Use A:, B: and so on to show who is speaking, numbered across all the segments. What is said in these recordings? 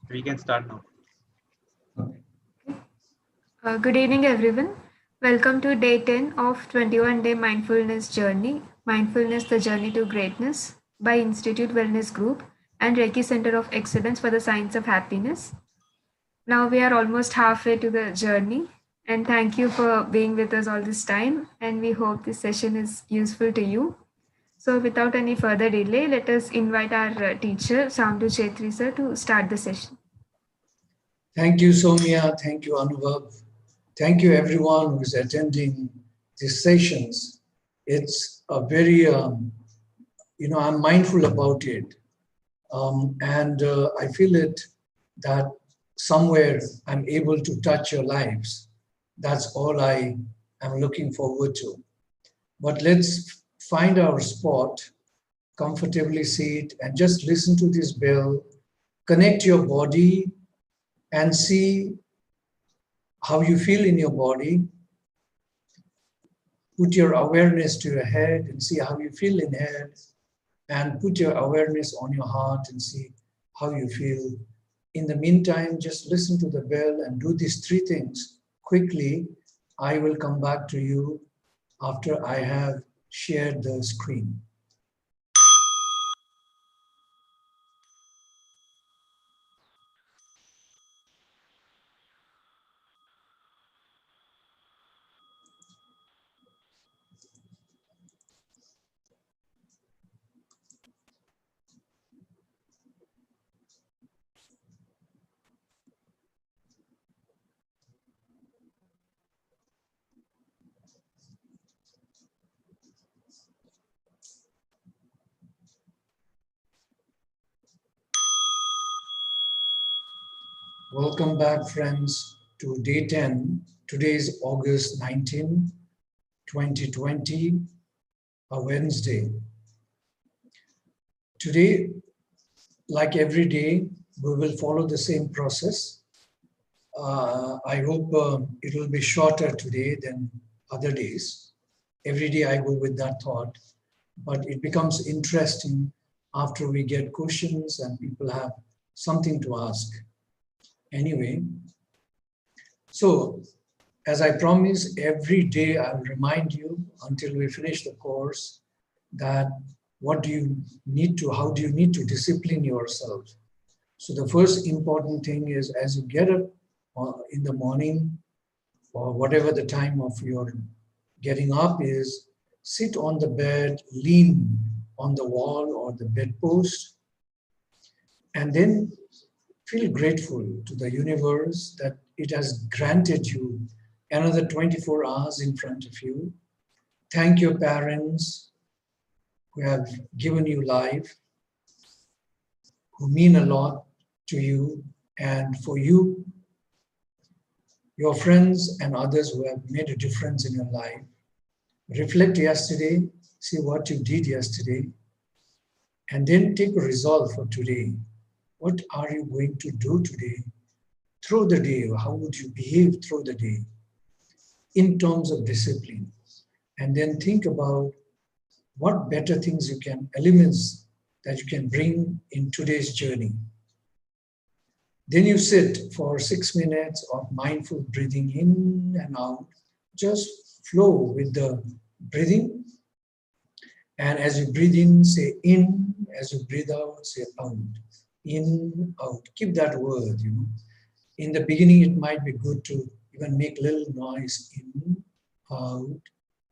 A: We can start now.
B: Good evening, everyone. Welcome to day 10 of 21-day mindfulness journey, Mindfulness, the Journey to Greatness by Institute Wellness Group and Reiki Center of Excellence for the Science of Happiness. Now we are almost halfway to the journey, and thank you for being with us all this time. And we hope this session is useful to you. So, without any further delay, let us invite our teacher, Saamdu Chetri sir, to start the session.
C: Thank you, Soumya. Thank you, Anubhav. Thank you, everyone who is attending these sessions. It's a very, I'm mindful about it. And I feel it that somewhere I'm able to touch your lives. That's all I am looking forward to. But let's find our spot, comfortably sit, and just listen to this bell. Connect your body and see how you feel in your body. Put your awareness to your head and see how you feel in head. And put your awareness on your heart and see how you feel. In the meantime, just listen to the bell and do these three things quickly. I will come back to you after I have shared the screen. Welcome back, friends, to day 10. Today is August 19, 2020, a Wednesday. Today, like every day, we will follow the same process. I hope it will be shorter today than other days. Every day I go with that thought, but it becomes interesting after we get questions and people have something to ask. Anyway, so as I promise, every day I'll remind you until we finish the course that how do you need to discipline yourself? So the first important thing is as you get up in the morning or whatever the time of your getting up is, sit on the bed, lean on the wall or the bedpost, and then feel grateful to the universe that it has granted you another 24 hours in front of you. Thank your parents who have given you life, who mean a lot to you, and for you, your friends and others who have made a difference in your life. Reflect yesterday, see what you did yesterday, and then take a resolve for today. What are you going to do today, through the day? How would you behave through the day in terms of discipline? And then think about what better things you can, elements that you can bring in today's journey. Then you sit for 6 minutes of mindful breathing in and out. Just flow with the breathing. And as you breathe in, say in. As you breathe out, say out. In, out. Keep that word, In the beginning, it might be good to even make little noise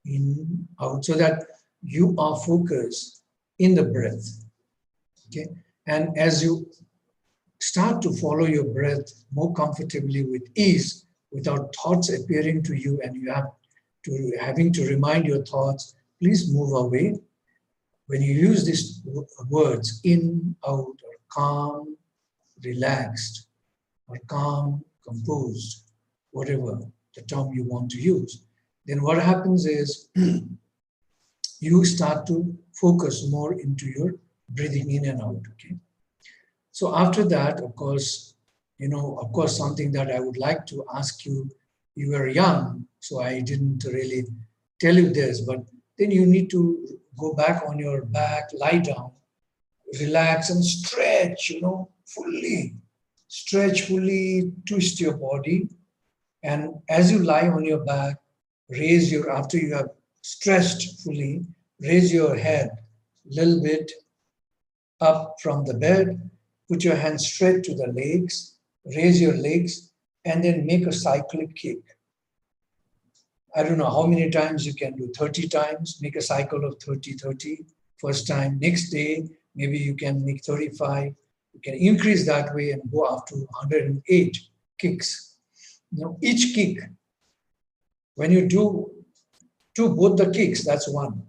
C: in, out, so that you are focused in the breath. Okay? And as you start to follow your breath more comfortably with ease, without thoughts appearing to you and you have to having to remind your thoughts, please move away. When you use these words, in, out, or calm, relaxed, or calm, composed, whatever the term you want to use, then what happens is you start to focus more into your breathing in and out, okay? So after that, of course, something that I would like to ask you, you were young, so I didn't really tell you this, but then you need to go back on your back, lie down, relax and stretch, fully. stretch fully, twist your body. And as you lie on your back, after you have stretched fully, raise your head a little bit up from the bed, put your hands straight to the legs, raise your legs, and then make a cyclic kick. I don't know how many times you can do, 30 times, make a cycle of 30, 30. First time, next day, maybe you can make 35. You can increase that way and go up to 108 kicks. Now, each kick, when you do both the kicks, that's 1,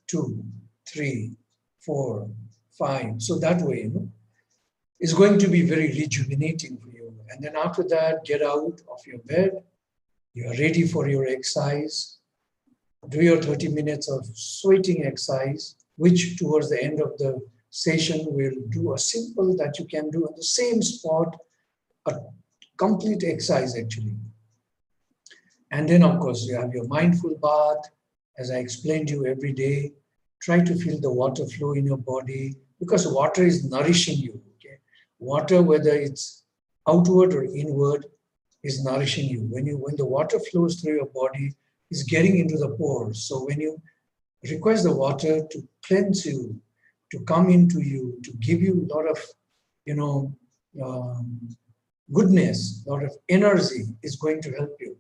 C: 2, 3, 4, 5. So that way, it's going to be very rejuvenating for you. And then after that, get out of your bed. You are ready for your exercise. Do your 30 minutes of sweating exercise, which towards the end of the session will do a simple that you can do on the same spot, a complete exercise actually. And then of course you have your mindful bath, as I explained to you every day. Try to feel the water flow in your body because water is nourishing you. Okay? Water, whether it's outward or inward, is nourishing you. When the water flows through your body, it's getting into the pores. So when you request the water to cleanse you, to come into you, to give you a lot of, goodness, a lot of energy, is going to help you.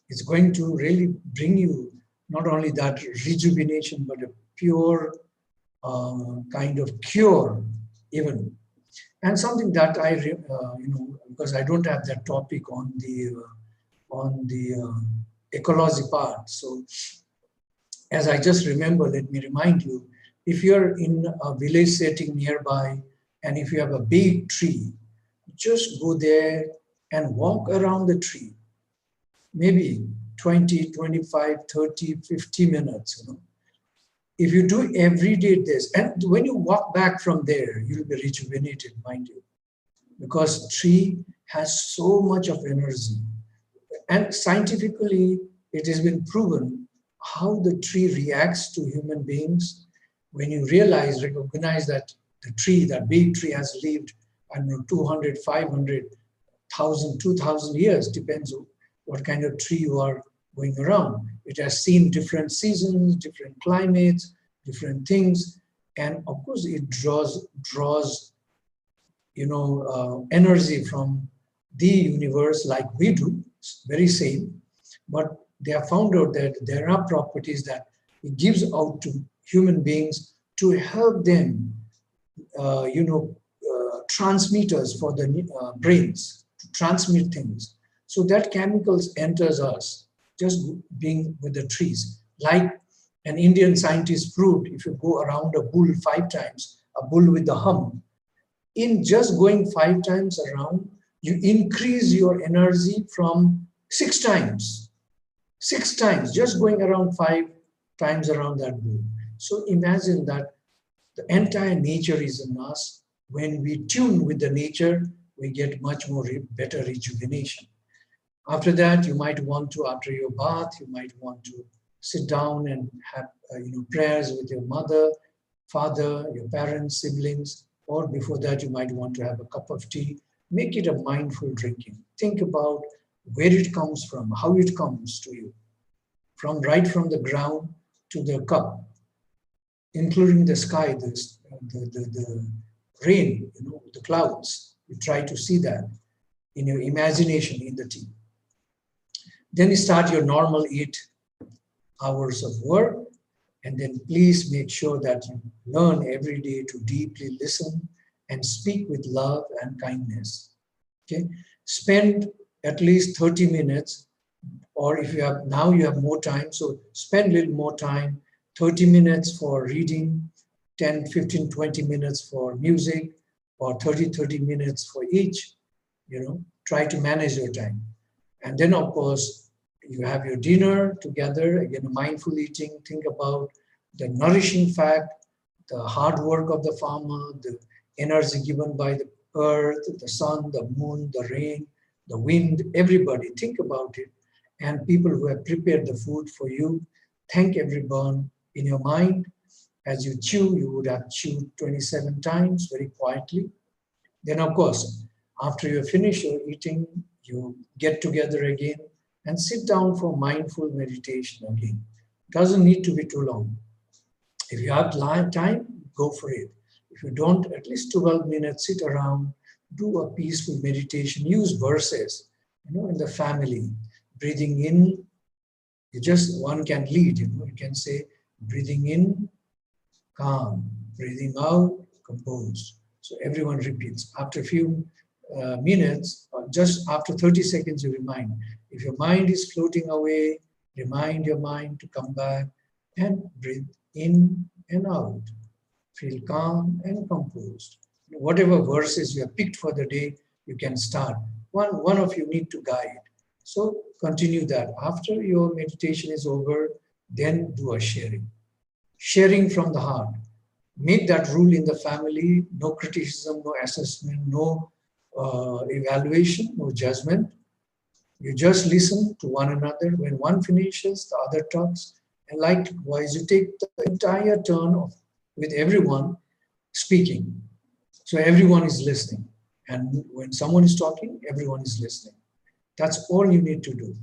C: It's going to really bring you not only that rejuvenation, but a pure kind of cure even. And something that because I don't have that topic on the ecology part. So as I just remember, let me remind you, if you're in a village setting nearby, and if you have a big tree, just go there and walk around the tree. Maybe 20, 25, 30, 50 minutes, If you do every day this, and when you walk back from there, you'll be rejuvenated, mind you, because tree has so much of energy. And scientifically, it has been proven how the tree reacts to human beings when you recognize that the tree, that big tree has lived, I don't know, 200, 500, 1,000, 2,000 years, depends on what kind of tree you are going around. It has seen different seasons, different climates, different things, and of course it draws energy from the universe like we do, very same. But they have found out that there are properties that it gives out to human beings to help them, transmitters for the brains to transmit things. So that chemicals enters us just being with the trees. Like an Indian scientist proved, if you go around a bull 5 times, a bull with the hum, in just going 5 times around, you increase your energy from 6 times. 6 times, just going around 5 times around that bull. So imagine that the entire nature is in us. When we tune with the nature, we get much more better rejuvenation. After that, you might want to, after your bath, you might want to sit down and have prayers with your mother, father, your parents, siblings, or before that, you might want to have a cup of tea. Make it a mindful drinking. Think about where it comes from, how it comes to you, right from the ground to the cup, including the sky, the rain, the clouds. You try to see that in your imagination in the tea. Then you start your normal 8 hours of work, and then please make sure that you learn every day to deeply listen and speak with love and kindness. Okay, spend at least 30 minutes, or if you have more time, so spend a little more time, 30 minutes for reading, 10, 15, 20 minutes for music, or 30 minutes for each. Try to manage your time. And then of course, you have your dinner together, again, mindful eating. Think about the nourishing fact, the hard work of the farmer, the energy given by the earth, the sun, the moon, the rain, the wind, everybody. Think about it. And people who have prepared the food for you, thank everyone in your mind. As you chew, you would have chewed 27 times very quietly. Then of course, After you finish your eating, you get together again and sit down for mindful meditation again. Doesn't need to be too long. If you have time, go for it. If you don't, at least 12 minutes, sit around, do a peaceful meditation, use verses, in the family. Breathing in, one can lead, you can say, breathing in, calm, breathing out, composed. So everyone repeats. After a few minutes, or just after 30 seconds, you remind. If your mind is floating away, remind your mind to come back and breathe in and out. Feel calm and composed. Whatever verses you have picked for the day, you can start. One of you need to guide. So continue that. After your meditation is over, then do a sharing. Sharing from the heart. Make that rule in the family, no criticism, no assessment, no evaluation, no judgment. You just listen to one another. When one finishes, the other talks. And likewise, you take the entire turn with everyone speaking. So everyone is listening. And when someone is talking, everyone is listening. That's all you need to do.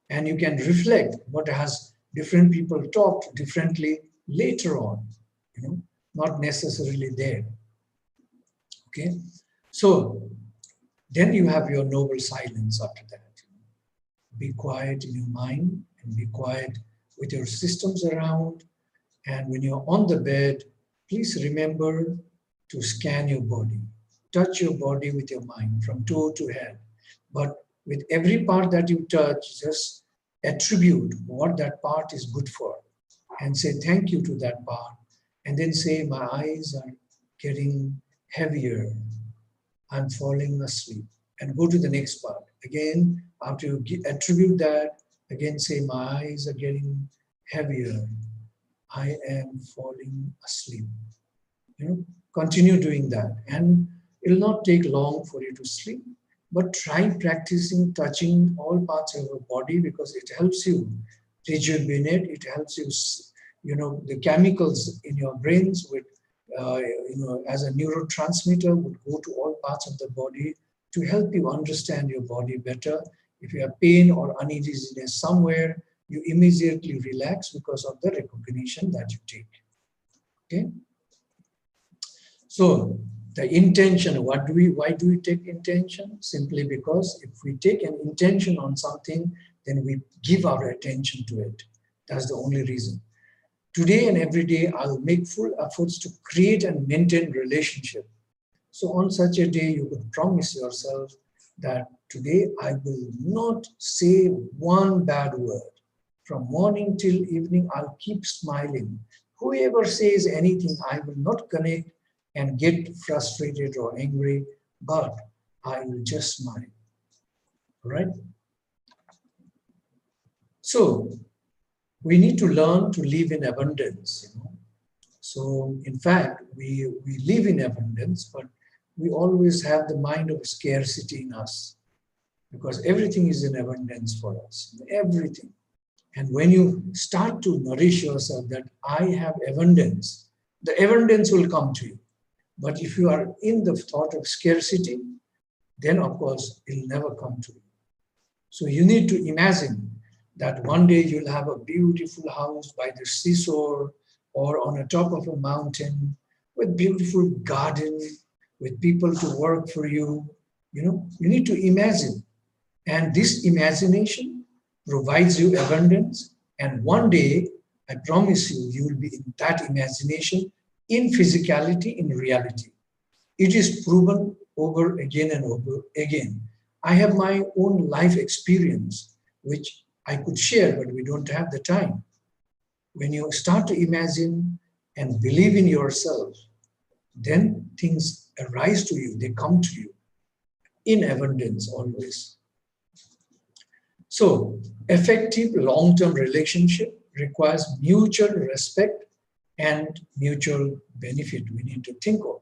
C: And you can reflect what has different people talked differently later on, not necessarily there. Okay? So then you have your noble silence after that. Be quiet in your mind and be quiet with your systems around. And when you're on the bed, please remember to scan your body. Touch your body with your mind from toe to head. But with every part that you touch, just attribute what that part is good for and say thank you to that part. And then say, my eyes are getting heavier. I'm falling asleep. And go to the next part. Again, after you attribute that, again say, my eyes are getting heavier. I am falling asleep. Continue doing that. And it will not take long for you to sleep. But try practicing touching all parts of your body because it helps you rejuvenate. It helps you, the chemicals in your brains would, as a neurotransmitter would go to all parts of the body to help you understand your body better. If you have pain or uneasiness somewhere, you immediately relax because of the recognition that you take. Okay? So the intention, why do we take intention? Simply because if we take an intention on something, then we give our attention to it. That's the only reason. Today and every day, I'll make full efforts to create and maintain relationship. So on such a day, you could promise yourself that today I will not say one bad word. From morning till evening, I'll keep smiling. Whoever says anything, I will not connect and get frustrated or angry, but I will just smile. All right? So we need to learn to live in abundance. So in fact, we live in abundance, but we always have the mind of scarcity in us because everything is in abundance for us, everything. And when you start to nourish yourself that I have abundance, the abundance will come to you. But if you are in the thought of scarcity, then of course it will never come to you. So you need to imagine that one day you'll have a beautiful house by the seashore or on the top of a mountain with beautiful garden, with people to work for you. You need to imagine. And this imagination provides you abundance. And one day, I promise you, you will be in that imagination in physicality, in reality. It is proven over again and over again. I have my own life experience, which I could share, but we don't have the time. When you start to imagine and believe in yourself, then things arise to you, they come to you in abundance always. So, effective long-term relationship requires mutual respect and mutual benefit we need to think of.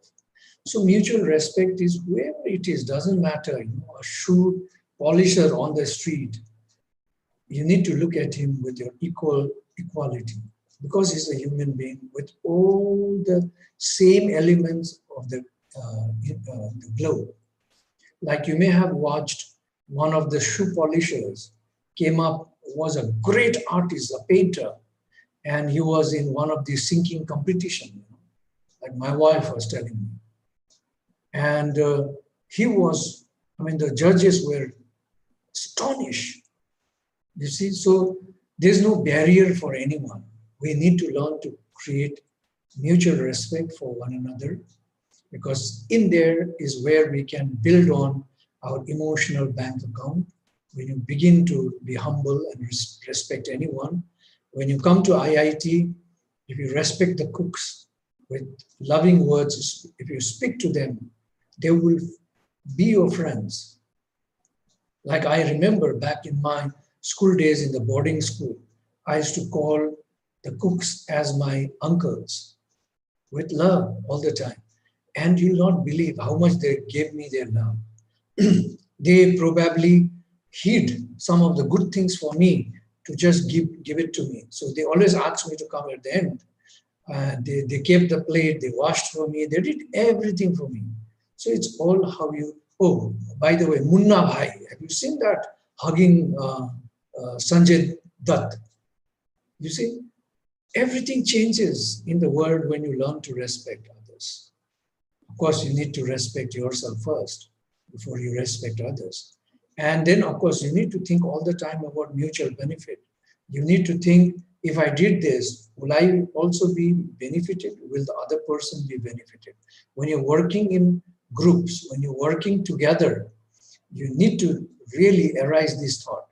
C: So mutual respect is wherever it is, doesn't matter, a shoe polisher on the street, you need to look at him with your equality because he's a human being with all the same elements of the globe. Like you may have watched one of the shoe polishers came up, was a great artist, a painter, and he was in one of the singing competition, like my wife was telling me. And he was, I mean, the judges were astonished. You see, so there's no barrier for anyone. We need to learn to create mutual respect for one another, because in there is where we can build on our emotional bank account. When you begin to be humble and respect anyone, when you come to IIT, if you respect the cooks with loving words, if you speak to them, they will be your friends. Like I remember back in my school days in the boarding school, I used to call the cooks as my uncles with love all the time. And you'll not believe how much they gave me their love. They probably hid some of the good things for me to just give it to me. So they always asked me to come at the end. They kept the plate, they washed for me, they did everything for me. So it's all how you, oh, by the way, Munna Bhai, have you seen that hugging Sanjay Dutt? You see, everything changes in the world when you learn to respect others. Of course, you need to respect yourself first before you respect others. And then, of course, you need to think all the time about mutual benefit. You need to think, if I did this, will I also be benefited? Will the other person be benefited? When you're working in groups, when you're working together, you need to really arise this thought.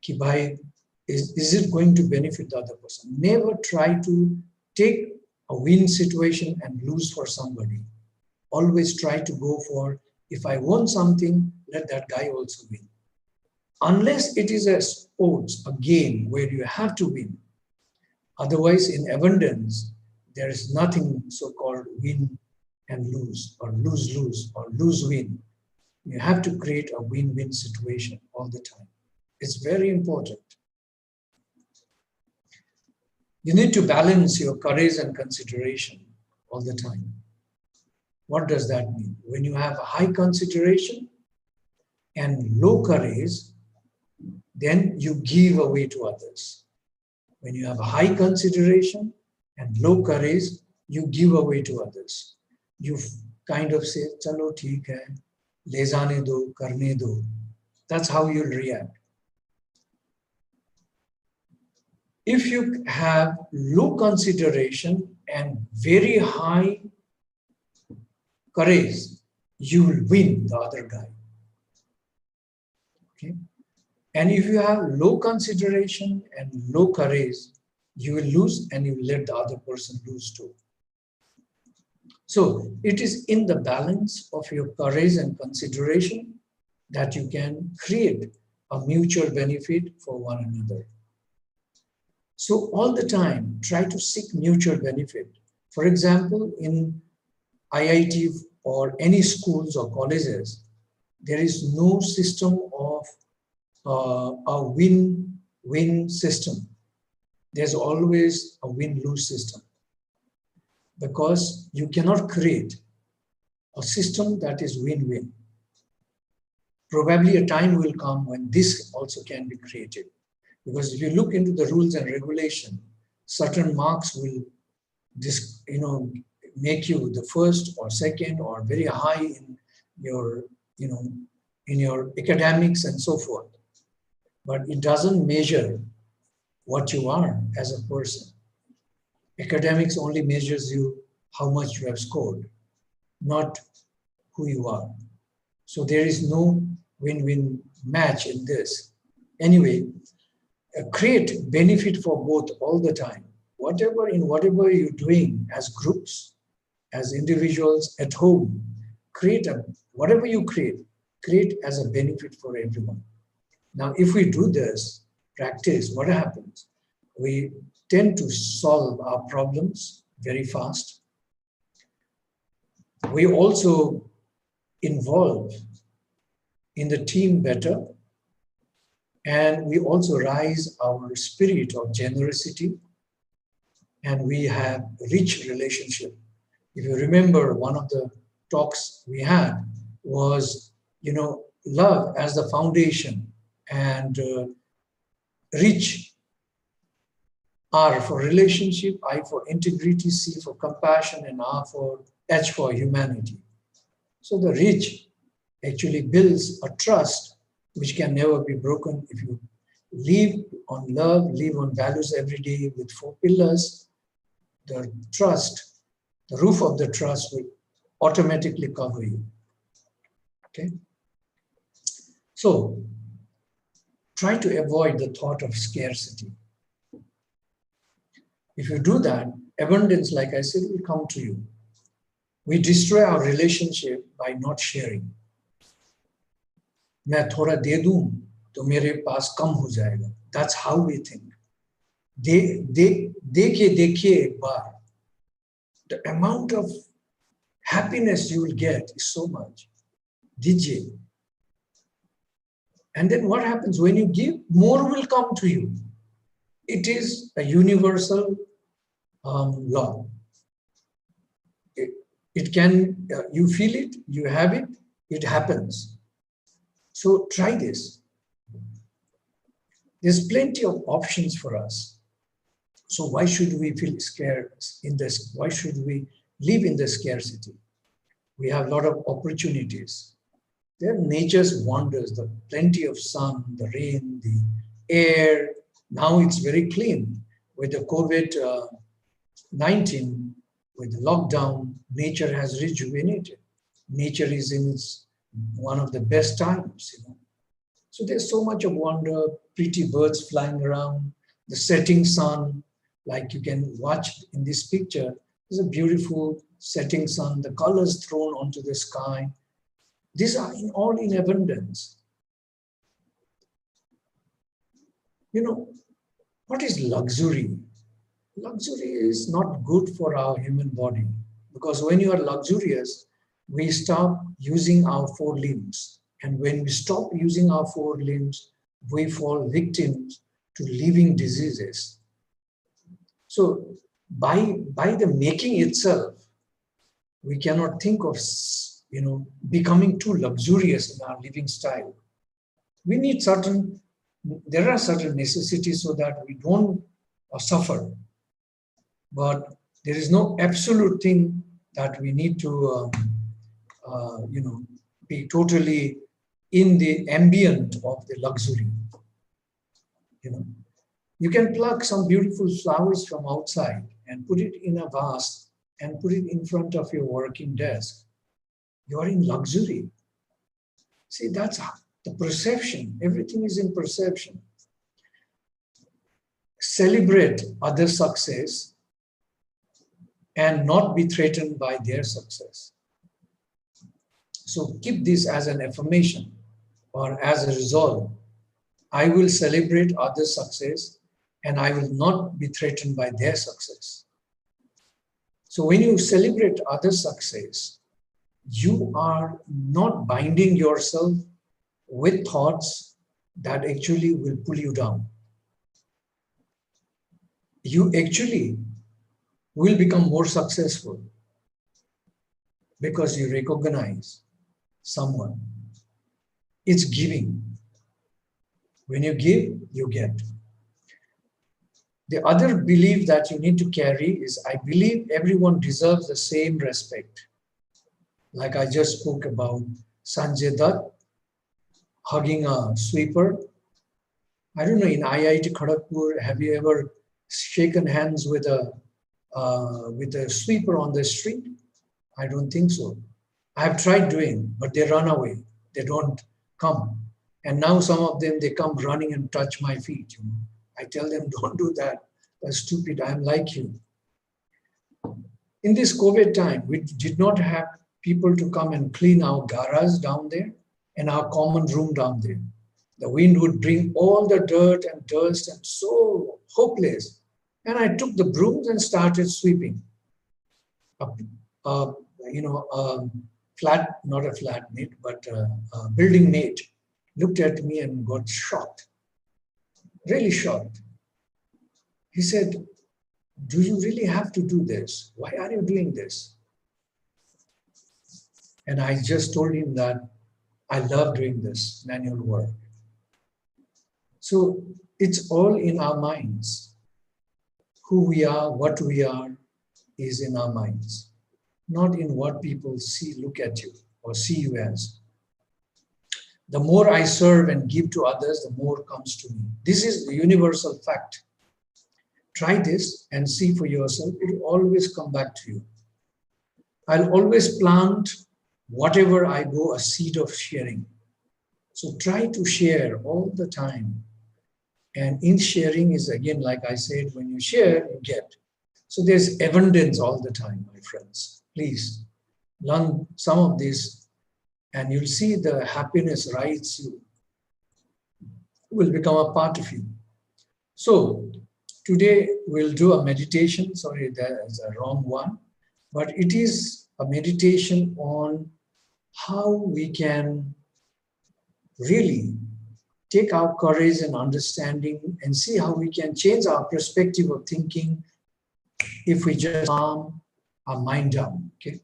C: Ki bhai, is it going to benefit the other person? Never try to take a win situation and lose for somebody. Always try to go for, if I want something, let that guy also win. Unless it is a sports, a game where you have to win. Otherwise, in abundance, there is nothing so-called win and lose, or lose-lose, or lose-win. You have to create a win-win situation all the time. It's very important. You need to balance your courage and consideration all the time. What does that mean? When you have high consideration and low courage, then you give away to others. When you have high consideration and low courage, you give away to others. You kind of say, chalo theek hai, le jaane do, karne do. That's how you'll react. If you have low consideration and very high courage, you will win the other guy. Okay? And if you have low consideration and low courage, you will lose and you will let the other person lose too. So it is in the balance of your courage and consideration that you can create a mutual benefit for one another. So all the time, try to seek mutual benefit. For example, in IIT or any schools or colleges, there is no system of a win-win system. There's always a win-lose system, because you cannot create a system that is win-win. Probably a time will come when this also can be created. Because if you look into the rules and regulation, certain marks will make you the first or second or very high in your, in your academics and so forth. But it doesn't measure what you are as a person. Academics only measures you how much you have scored, not who you are. So there is no win-win match in this. Anyway, create benefit for both all the time. Whatever you're doing as groups, as individuals at home, whatever you create as a benefit for everyone. Now, if we do this practice, what happens? We tend to solve our problems very fast. We also involve in the team better, and we also rise our spirit of generosity, and we have rich relationship. If you remember, one of the talks we had was love as the foundation, and rich, R for relationship, I for integrity, C for compassion, and H for humanity. So the rich actually builds a trust which can never be broken if you live on love, live on values every day with 4 pillars. The trust, the roof of the trust will automatically cover you. Okay? So try to avoid the thought of scarcity. If you do that, abundance, like I said, will come to you. We destroy our relationship by not sharing. मैं थोड़ा दे दूं तो मेरे पास कम हो जाएगा. That's how we think. देखिए एक बार. The amount of happiness you will get is so much. दीजिए. And then what happens when you give? More will come to you. It is a universal law. It can, you feel it, you have it, it happens. So try this. There's plenty of options for us. So why should we feel scared in this? Why should we live in the scarcity? We have a lot of opportunities. There are nature's wonders, the plenty of sun, the rain, the air. Now it's very clean. With the COVID-19, with the lockdown, nature has rejuvenated. Nature is in its one of the best times, So there's so much of wonder, pretty birds flying around, the setting sun, like you can watch in this picture. There's a beautiful setting sun, the colors thrown onto the sky. These are all in abundance. What is luxury? Luxury is not good for our human body, because when you are luxurious, we stop using our 4 limbs. And when we stop using our 4 limbs, we fall victims to living diseases. So by the making itself, we cannot think of becoming too luxurious in our living style. We need there are certain necessities so that we don't suffer. But there is no absolute thing that we need to, be totally in the ambient of the luxury. You can pluck some beautiful flowers from outside and put it in a vase and put it in front of your working desk. You are in luxury. See, that's the perception. Everything is in perception. Celebrate other success and not be threatened by their success. So keep this as an affirmation or as a resolve. I will celebrate others' success and I will not be threatened by their success. So when you celebrate others' success, you are not binding yourself with thoughts that actually will pull you down. You actually will become more successful because you recognize someone. It's giving. When you give, you get. The other belief that you need to carry is, I believe everyone deserves the same respect. Like I just spoke about Sanjay Dutt hugging a sweeper. I don't know, in IIT Kharagpur, have you ever shaken hands with a sweeper on the street? I don't think so. I have tried doing, but they run away. They don't come. And now some of them, they come running and touch my feet. I tell them, don't do that. That's stupid. I'm like you. In this COVID time, we did not have people to come and clean our garage down there and our common room down there. The wind would bring all the dirt and dust and so hopeless. And I took the brooms and started sweeping. Not a flatmate, but a building mate looked at me and got shocked, really shocked. He said, do you really have to do this? Why are you doing this? And I just told him that I love doing this manual work. So it's all in our minds. Who we are, what we are, is in our minds, not in what people see, look at you, or see you as. The more I serve and give to others, the more comes to me. This is the universal fact. Try this and see for yourself. It will always come back to you. I'll always plant whatever I go a seed of sharing. So try to share all the time. And in sharing is, again, like I said, when you share, you get. So there's abundance all the time, my friends. Please learn some of this and you'll see the happiness rides you, will become a part of you. So today we'll do a meditation. Sorry, that's a wrong one. But it is a meditation on how we can really take our courage and understanding and see how we can change our perspective of thinking if we just calm our mind down. Okay,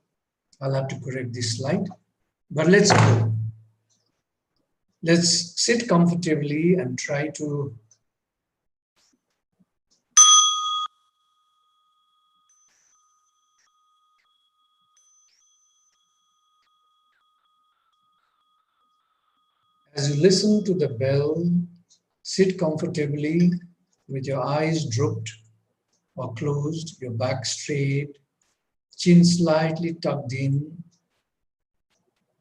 C: I'll have to correct this slide, but let's go. Let's sit comfortably and try to as you listen to the bell, sit comfortably with your eyes drooped or closed, your back straight, chin slightly tucked in,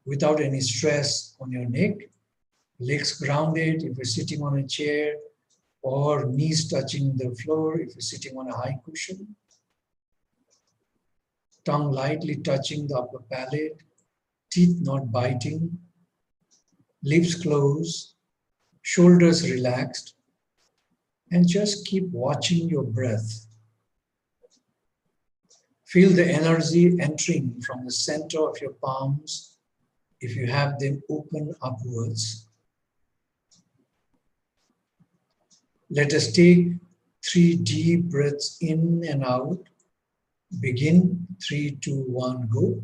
C: without any stress on your neck, legs grounded if you're sitting on a chair, or knees touching the floor if you're sitting on a high cushion, tongue lightly touching the upper palate, teeth not biting, lips closed, shoulders relaxed, and just keep watching your breath. Feel the energy entering from the center of your palms if you have them open upwards. Let us take 3 deep breaths in and out. Begin. 3, 2, 1, go.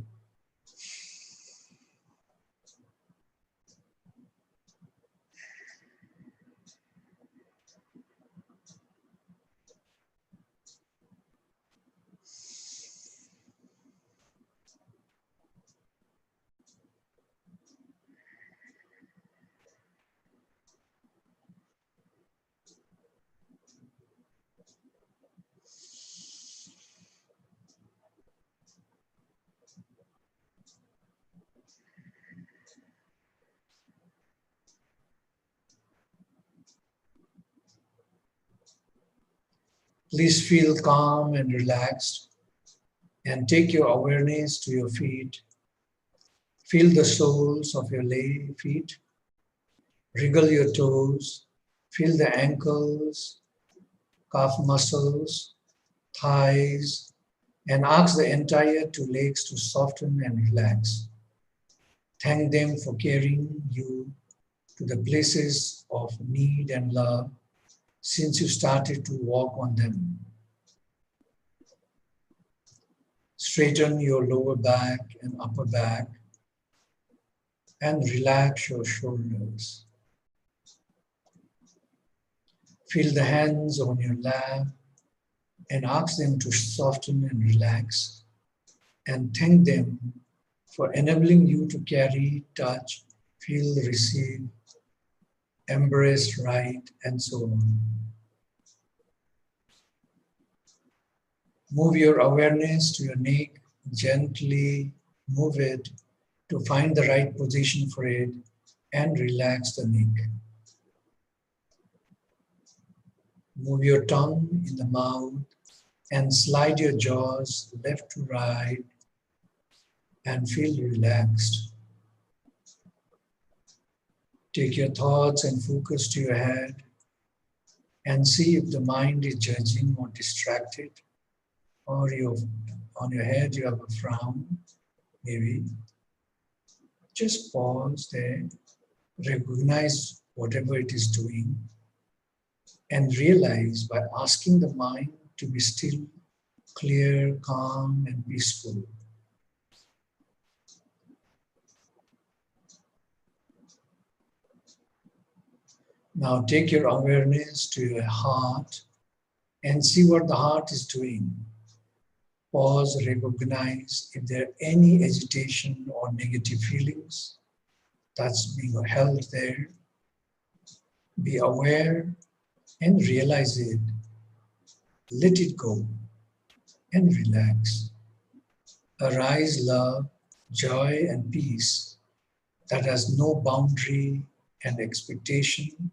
C: Please feel calm and relaxed and take your awareness to your feet. Feel the soles of your feet. Wriggle your toes. Feel the ankles, calf muscles, thighs, and ask the entire 2 legs to soften and relax. Thank them for carrying you to the places of need and love since you started to walk on them. Straighten your lower back and upper back and relax your shoulders. Feel the hands on your lap and ask them to soften and relax, and thank them for enabling you to carry, touch, feel, receive, embrace, write, and so on. Move your awareness to your neck, gently move it to find the right position for it and relax the neck. Move your tongue in the mouth and slide your jaws left to right and feel relaxed. Take your thoughts and focus to your head and see if the mind is judging or distracted, or on your head you have a frown, maybe. Just pause there, recognize whatever it is doing, and realize by asking the mind to be still, clear, calm, and peaceful. Now take your awareness to your heart and see what the heart is doing. Pause, recognize if there are any agitation or negative feelings that's being held there. Be aware and realize it. Let it go and relax. Arise love, joy, and peace that has no boundary and expectation,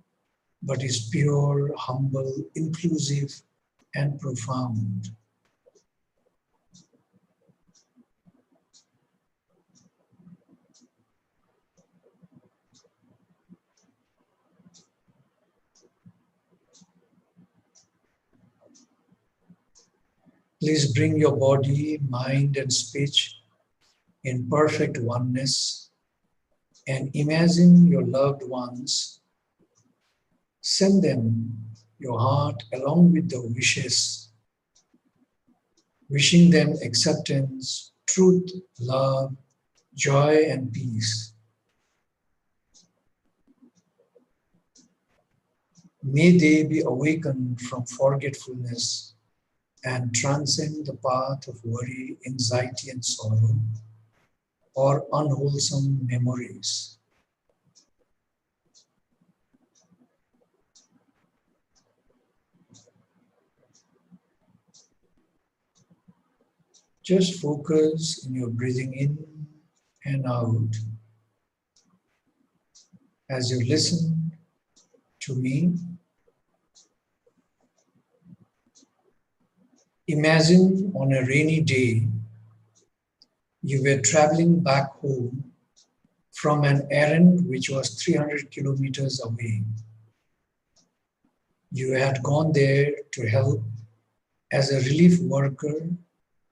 C: but is pure, humble, inclusive, and profound. Please bring your body, mind, and speech in perfect oneness and imagine your loved ones. Send them your heart along with the wishes, wishing them acceptance, truth, love, joy, and peace. May they be awakened from forgetfulness and transcend the path of worry, anxiety, and sorrow, or unwholesome memories. Just focus in your breathing in and out as you listen to me. Imagine on a rainy day, you were traveling back home from an errand which was 300 kilometers away. You had gone there to help as a relief worker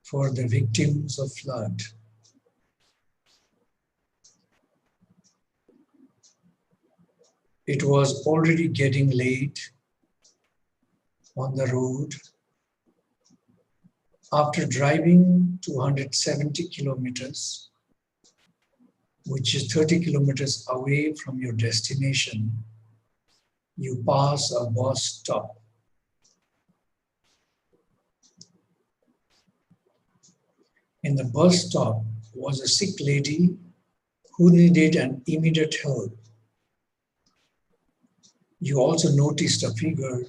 C: for the victims of flood. It was already getting late on the road. After driving 270 kilometers, which is 30 kilometers away from your destination, you pass a bus stop. In the bus stop was a sick lady who needed an immediate help. You also noticed a figure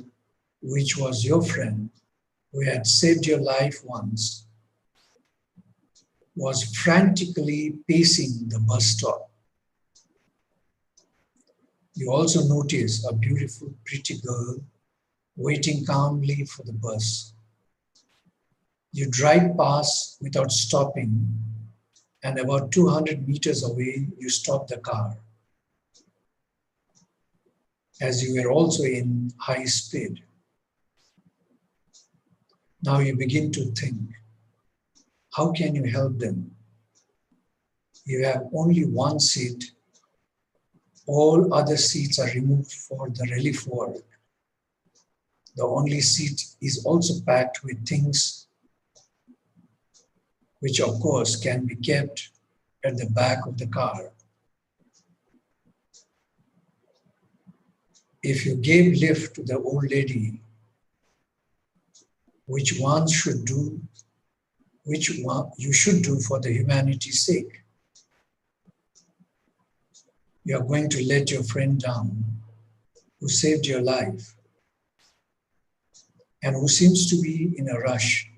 C: which was your friend who had saved your life once, was frantically pacing the bus stop. You also noticed a beautiful, pretty girl waiting calmly for the bus. You drive past without stopping, and about 200 meters away, you stop the car, as you were also in high speed. Now you begin to think, how can you help them? You have only one seat. All other seats are removed for the relief work. The only seat is also packed with things which of course can be kept at the back of the car. If you gave lift to the old lady, which one you should do for the humanity's sake? You are going to let your friend down who saved your life and who seems to be in a rush.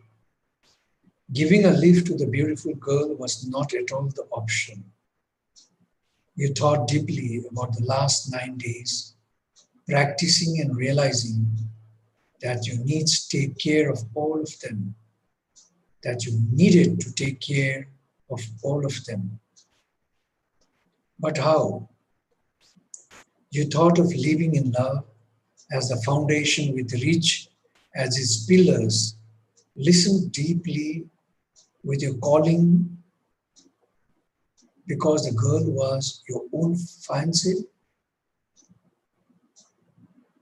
C: Giving a lift to the beautiful girl was not at all the option. You thought deeply about the last 9 days, practicing and realizing that you need to take care of all of them, that you needed to take care of all of them. But how? You thought of living in love as the foundation with reach as its pillars. Listen deeply with your calling because the girl was your own fancy.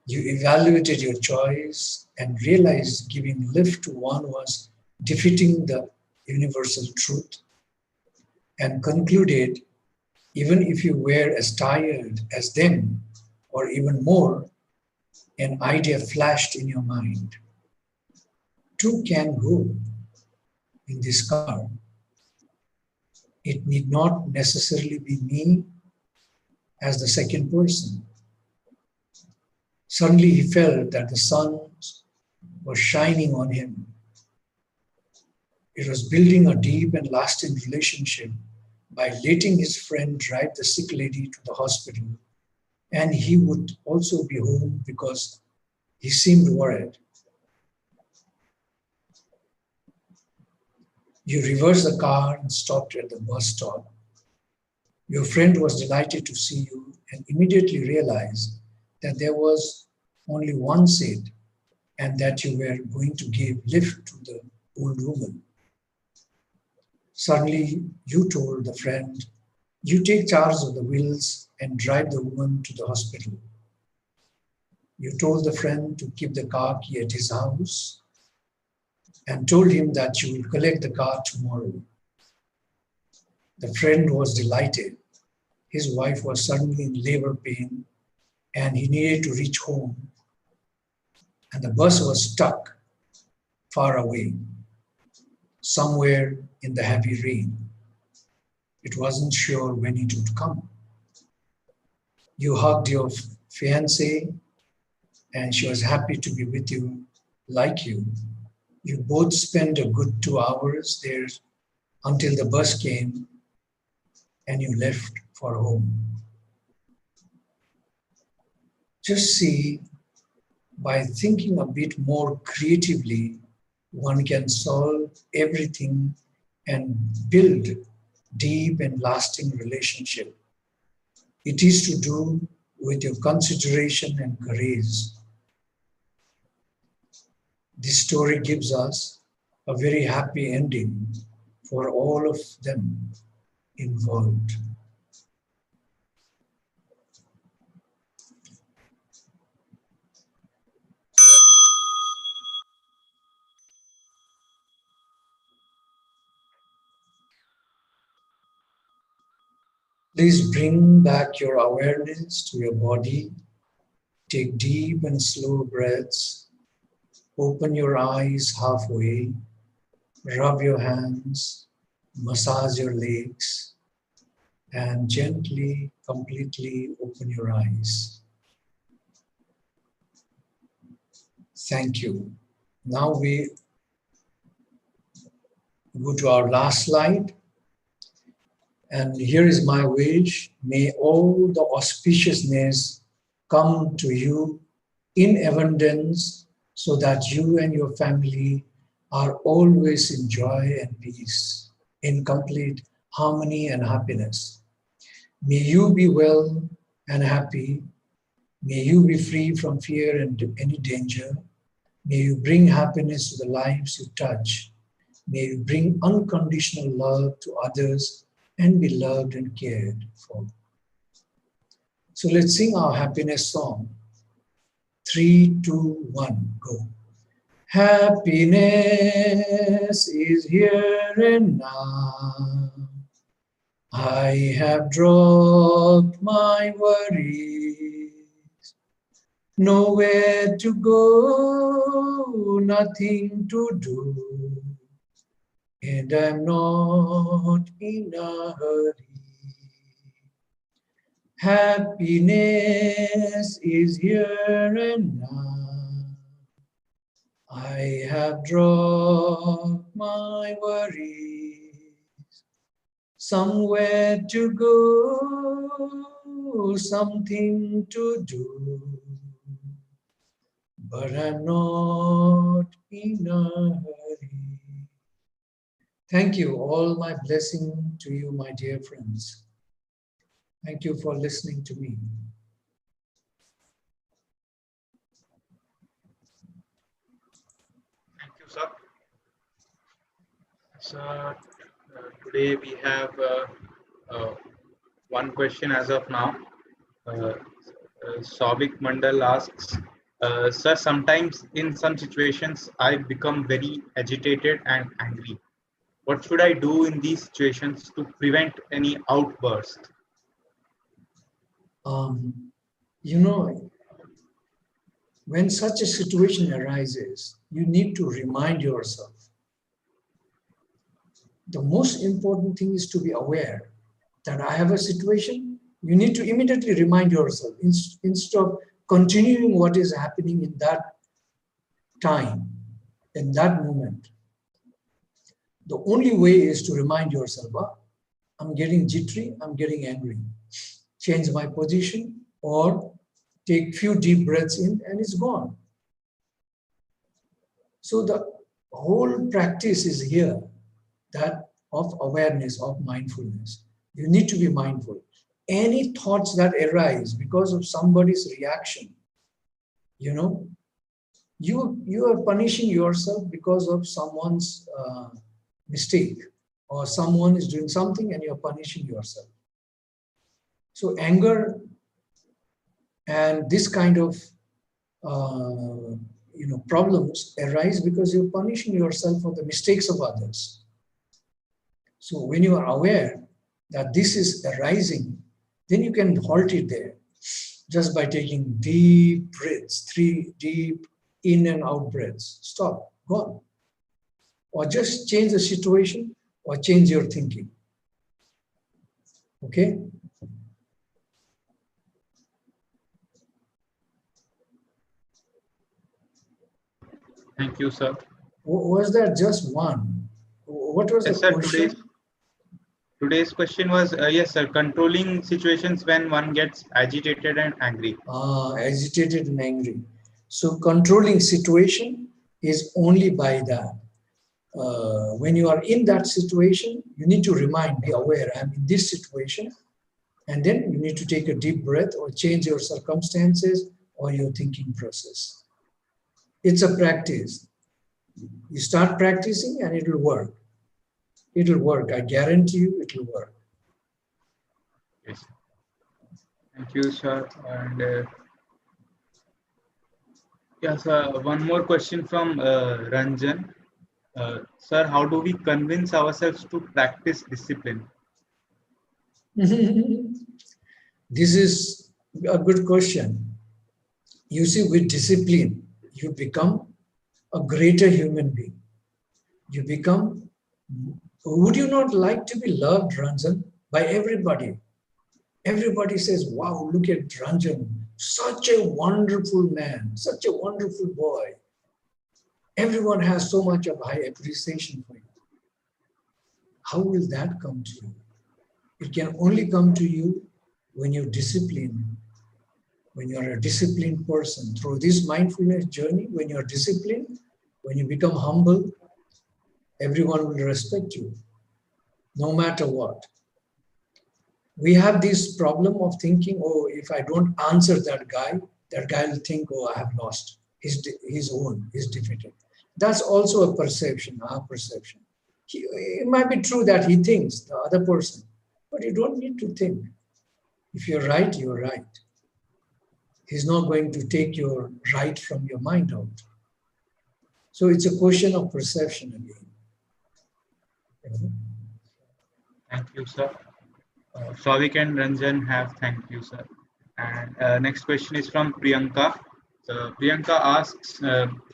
C: You evaluated your choice and realized giving lift to one was defeating the universal truth, and concluded even if you were as tired as them or even more, an idea flashed in your mind. Two can go in this car. It need not necessarily be me as the second person. Suddenly he felt that the sun was shining on him. It was building a deep and lasting relationship by letting his friend drive the sick lady to the hospital, and he would also be home because he seemed worried. You reversed the car and stopped at the bus stop. Your friend was delighted to see you and immediately realized that there was only one seat and that you were going to give lift to the old woman. Suddenly, you told the friend, you take charge of the wheels and drive the woman to the hospital. You told the friend to keep the car key at his house and told him that you will collect the car tomorrow. The friend was delighted. His wife was suddenly in labor pain and he needed to reach home, and the bus was stuck far away, somewhere in the heavy rain. It wasn't sure when it would come. You hugged your fiancée and she was happy to be with you like you. You both spent a good 2 hours there until the bus came and you left for home. Just see, by thinking a bit more creatively, one can solve everything and build deep and lasting relationship. It is to do with your consideration and courage. This story gives us a very happy ending for all of them involved. Please bring back your awareness to your body. Take deep and slow breaths. Open your eyes halfway. Rub your hands. Massage your legs. And gently, completely open your eyes. Thank you. Now we go to our last slide. And here is my wish. May all the auspiciousness come to you in abundance so that you and your family are always in joy and peace, in complete harmony and happiness. May you be well and happy. May you be free from fear and any danger. May you bring happiness to the lives you touch. May you bring unconditional love to others and be loved and cared for. So let's sing our happiness song. 3, 2, 1, go. Happiness is here and now. I have dropped my worries. Nowhere to go, nothing to do. And I'm not in a hurry. Happiness is here and now. I have dropped my worries. Somewhere to go, something to do. But I'm not in a hurry. Thank you. All my blessing to you, my dear friends. Thank you for listening to me.
A: Thank you, sir. So today we have one question as of now. Savik Mandal asks, Sir, sometimes in some situations I become very agitated and angry. What should I do in these situations to prevent any outburst?
C: You know, when such a situation arises, you need to remind yourself. The most important thing is to be aware that I have a situation. You need to immediately remind yourself instead of continuing what is happening in that time, in that moment. The only way is to remind yourself, I'm getting jittery, I'm getting angry. Change my position or take few deep breaths in and it's gone. So the whole practice is here, that of awareness, of mindfulness. You need to be mindful. Any thoughts that arise because of somebody's reaction, you are punishing yourself because of someone's mistake, or someone is doing something and you're punishing yourself. So anger and this kind of problems arise because you're punishing yourself for the mistakes of others. So when you are aware that this is arising, then you can halt it there just by taking deep breaths, 3 deep in and out breaths. Stop, gone. Or just change the situation or change your thinking. Okay?
A: Thank you, sir.
C: Was that just one? What was
A: Yes,
C: the
A: sir.
C: question?
A: Today's question was, yes, sir, controlling situations when one gets agitated and angry.
C: Agitated and angry. So controlling situation is only by that. When you are in that situation, you need to be aware, I'm in this situation. And then you need to take a deep breath or change your circumstances or your thinking process. It's a practice. You start practicing and it will work. It will work. I guarantee you it will work.
A: Yes. Thank you, sir. And yes, one more question from Ranjan. Sir, how do we convince ourselves to practice discipline?
C: This is a good question. You see, with discipline, you become a greater human being. You become, would you not like to be loved, Ranjan, by everybody? Everybody says, wow, look at Ranjan, such a wonderful man, such a wonderful boy. Everyone has so much of high appreciation for you. How will that come to you? It can only come to you when you're disciplined, when you're a disciplined person. Through this mindfulness journey, when you're disciplined, when you become humble, everyone will respect you, no matter what. We have this problem of thinking, oh, if I don't answer that guy will think, oh, I have lost. He's defeated. That's also a perception, our perception. It might be true that he thinks, the other person, but you don't need to think. If you're right, you're right. He's not going to take your right from your mind out. So it's a question of perception again.
A: Thank you, sir. Savik and Ranjan have thank you, sir. And next question is from Priyanka. So Priyanka asks,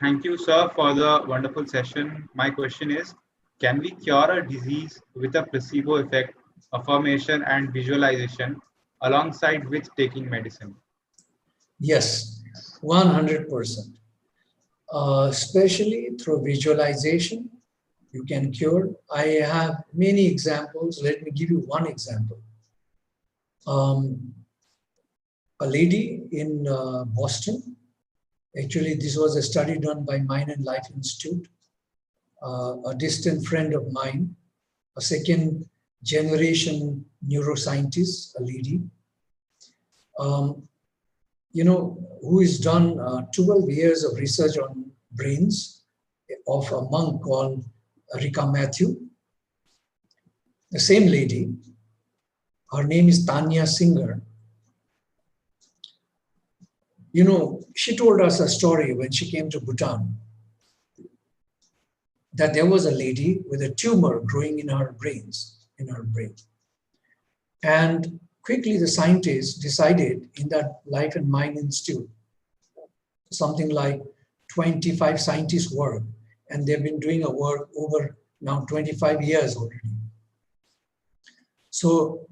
A: thank you, sir, for the wonderful session. My question is, can we cure a disease with a placebo effect, affirmation, and visualization alongside with taking medicine?
C: Yes, 100%. Especially through visualization, you can cure. I have many examples. Let me give you one example. A lady in Boston, actually this was a study done by Mind and Life Institute, a distant friend of mine, a second generation neuroscientist, a lady, who has done 12 years of research on brains of a monk called Rika Matthew. The same lady, her name is Tanya Singer. She told us a story when she came to Bhutan, that there was a lady with a tumor growing in her brain. And quickly the scientists decided in that Life and Mind Institute something like 25 scientists work, and they've been doing a work over now 25 years already. So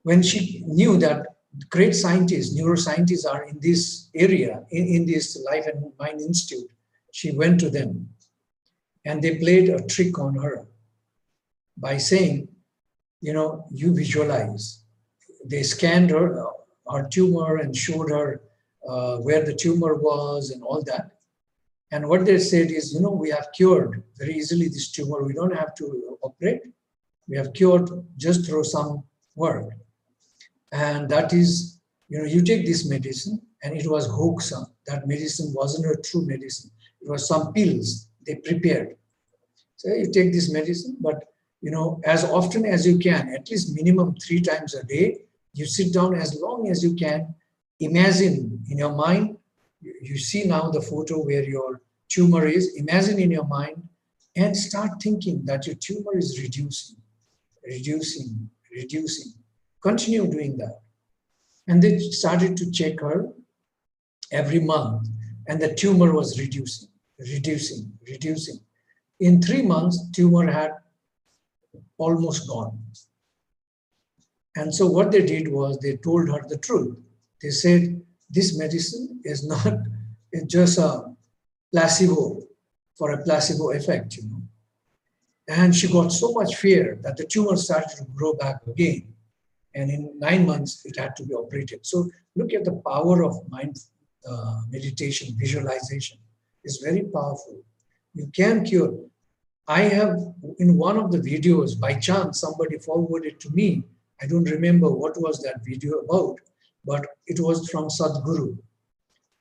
C: when she knew that great scientists, neuroscientists are in this area, in this Life and Mind Institute, she went to them and they played a trick on her by saying, you know, you visualize. They scanned her tumor and showed her where the tumor was and all that. And what they said is, you know, we have cured very easily this tumor. We don't have to operate. We have cured just through some work. And that is, you know, you take this medicine, and it was hoax. That medicine wasn't a true medicine. It was some pills they prepared. So you take this medicine, but, you know, as often as you can, at least minimum 3 times a day, you sit down as long as you can, imagine in your mind, you see now the photo where your tumor is, imagine in your mind and start thinking that your tumor is reducing, reducing, reducing. Continue doing that. And they started to check her every month, and the tumor was reducing, reducing, reducing. In 3 months, tumor had almost gone. And so what they did was they told her the truth. They said, this medicine is not, it's just a placebo, for a placebo effect, you know. And she got so much fear that the tumor started to grow back again. And in 9 months, it had to be operated. So look at the power of mind meditation, visualization. It's very powerful. You can cure. I have, in one of the videos, by chance, somebody forwarded to me. I don't remember what was that video about, but it was from Sadhguru.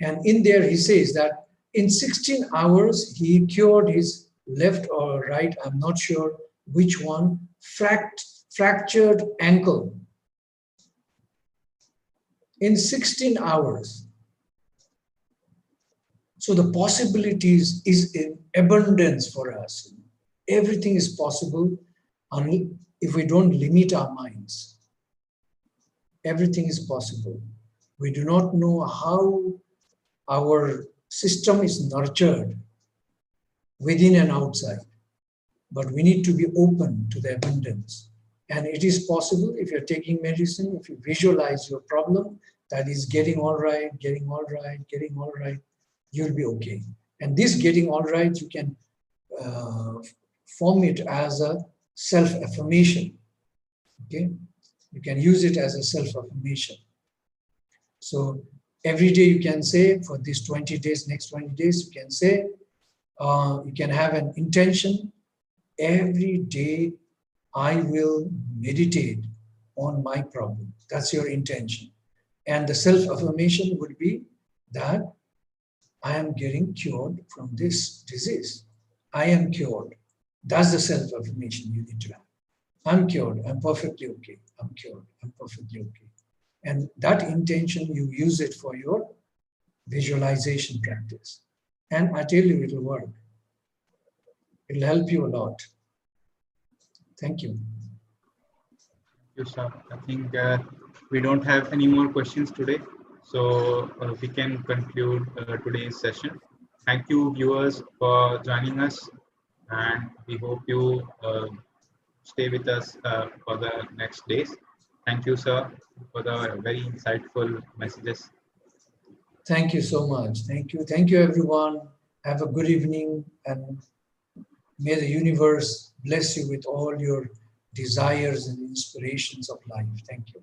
C: And in there, he says that in 16 hours, he cured his left or right, I'm not sure which one, fractured ankle. In 16 hours. So the possibilities is in abundance for us. Everything is possible only if we don't limit our minds. Everything is possible. We do not know how our system is nurtured within and outside, but we need to be open to the abundance. And it is possible if you're taking medicine, if you visualize your problem, that is getting all right, getting all right, getting all right, you'll be okay. And this getting all right, you can form it as a self-affirmation, okay? You can use it as a self-affirmation. So every day you can say, for these 20 days, next 20 days, you can say, you can have an intention, every day I will meditate on my problem. That's your intention. And the self-affirmation would be that I am getting cured from this disease. I am cured. That's the self-affirmation you need to have. I'm cured. I'm perfectly okay. I'm cured. I'm perfectly okay. And that intention, you use it for your visualization practice. And I tell you, it'll work. It'll help you a lot. Thank you.
A: Thank you, sir. I think we don't have any more questions today, so we can conclude today's session. Thank you, viewers, for joining us, and we hope you stay with us for the next days. Thank you, sir, for the very insightful messages.
C: Thank you so much. Thank you. Thank you, everyone. Have a good evening, and may the universe bless you with all your desires and inspirations of life. Thank you.